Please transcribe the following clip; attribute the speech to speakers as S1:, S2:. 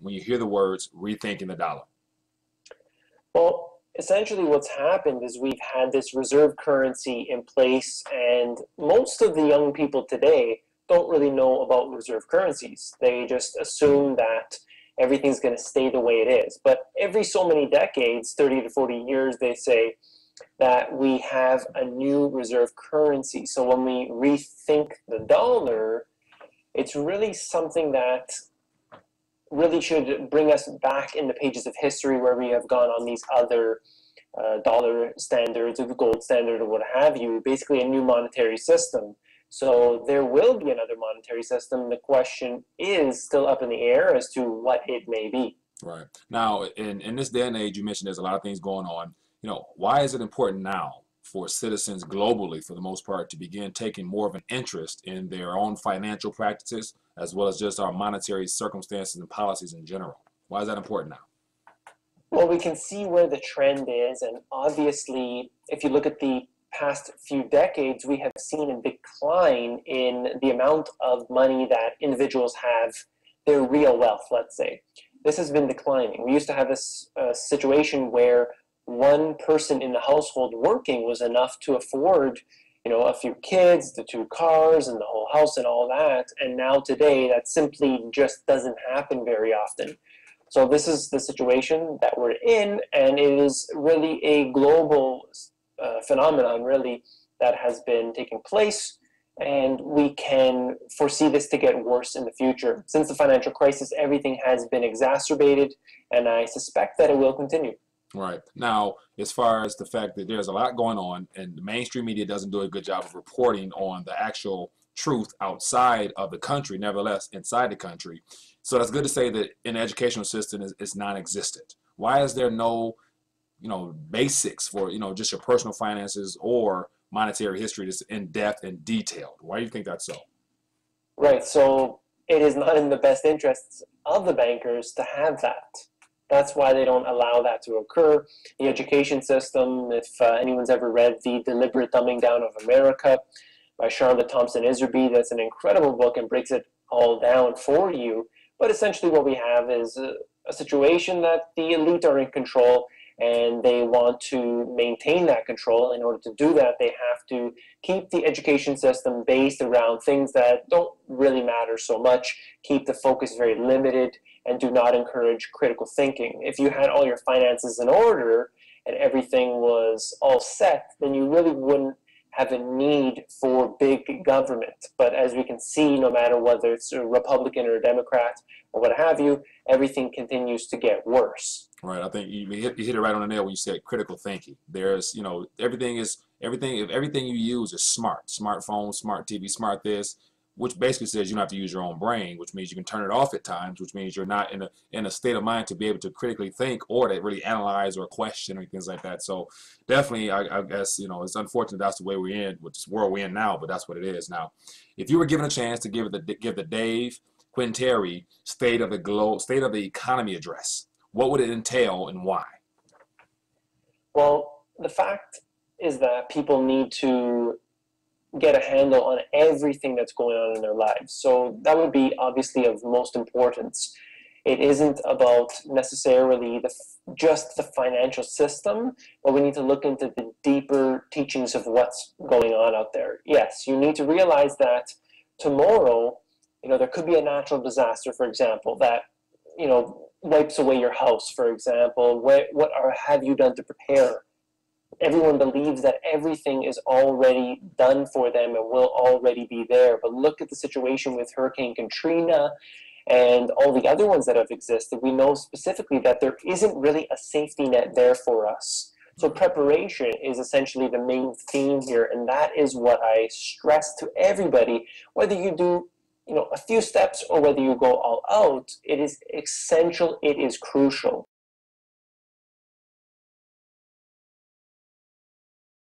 S1: when you hear the words rethinking the dollar?
S2: Well, essentially what's happened is we've had this reserve currency in place, and most of the young people today don't really know about reserve currencies. They just assume that everything's going to stay the way it is. But every so many decades, 30 to 40 years, they say that we have a new reserve currency. So when we rethink the dollar, it's really something that really should bring us back in the pages of history where we have gone on these other dollar standards or the gold standard or what have you, basically a new monetary system. So there will be another monetary system. The question is still up in the air as to what it may be.
S1: Right. Now, in this day and age, you mentioned there's a lot of things going on. Why is it important now for citizens globally, for the most part, to begin taking more of an interest in their own financial practices, as well as just our monetary circumstances and policies in general? Why is that important now?
S2: Well, we can see where the trend is, and obviously, if you look at the past few decades, we have seen a decline in the amount of money that individuals have, their real wealth, let's say. This has been declining. We used to have this situation where one person in the household working was enough to afford, a few kids, the two cars, and the whole house and all that. And now today, that simply just doesn't happen very often. So this is the situation that we're in, and it is really a global phenomenon, really, that has been taking place, and we can foresee this to get worse in the future. Since the financial crisis, everything has been exacerbated, and I suspect that it will continue.
S1: Right. Now, as far as the fact that there's a lot going on and the mainstream media doesn't do a good job of reporting on the actual truth outside of the country, nevertheless, inside the country. So that's good to say that in the educational system is non-existent. Why is there no, basics for, just your personal finances or monetary history that's in depth and detailed? Why do you think that's so?
S2: Right. So it is not in the best interests of the bankers to have that. That's why they don't allow that to occur. The education system, if anyone's ever read The Deliberate Dumbing Down of America by Charlotte Thompson Iserby, that's an incredible book and breaks it all down for you. But essentially what we have is a situation that the elite are in control, and they want to maintain that control. In order to do that, they have to keep the education system based around things that don't really matter so much, keep the focus very limited, and do not encourage critical thinking. If you had all your finances in order and everything was all set, then you really wouldn't have a need for big government. But as we can see, no matter whether it's a Republican or a Democrat or what have you, everything continues to get worse.
S1: Right. I think you hit it right on the nail when you said critical thinking. There's, everything is everything. If everything you use is smart, smartphone, smart TV, smart this, which basically says you don't have to use your own brain, which means you can turn it off at times, which means you're not in a state of mind to be able to critically think or to really analyze or question or things like that. So definitely, I guess, it's unfortunate that's the way we're in, with this world we're in now, but that's what it is now. If you were given a chance to give the Dave Quintieri State of the Economy address, what would it entail and why?
S2: Well, the fact is that people need to get a handle on everything that's going on in their lives. So that would be obviously of most importance. It isn't about necessarily just the financial system, but we need to look into the deeper teachings of what's going on out there. Yes, you need to realize that tomorrow, there could be a natural disaster, for example, that, wipes away your house, for example. Have you done to prepare? Everyone believes that everything is already done for them and will already be there. But look at the situation with Hurricane Katrina and all the other ones that have existed. We know specifically that there isn't really a safety net there for us. So preparation is essentially the main theme here, and that is what I stress to everybody. Whether you do a few steps or whether you go all out, it is essential, it is crucial.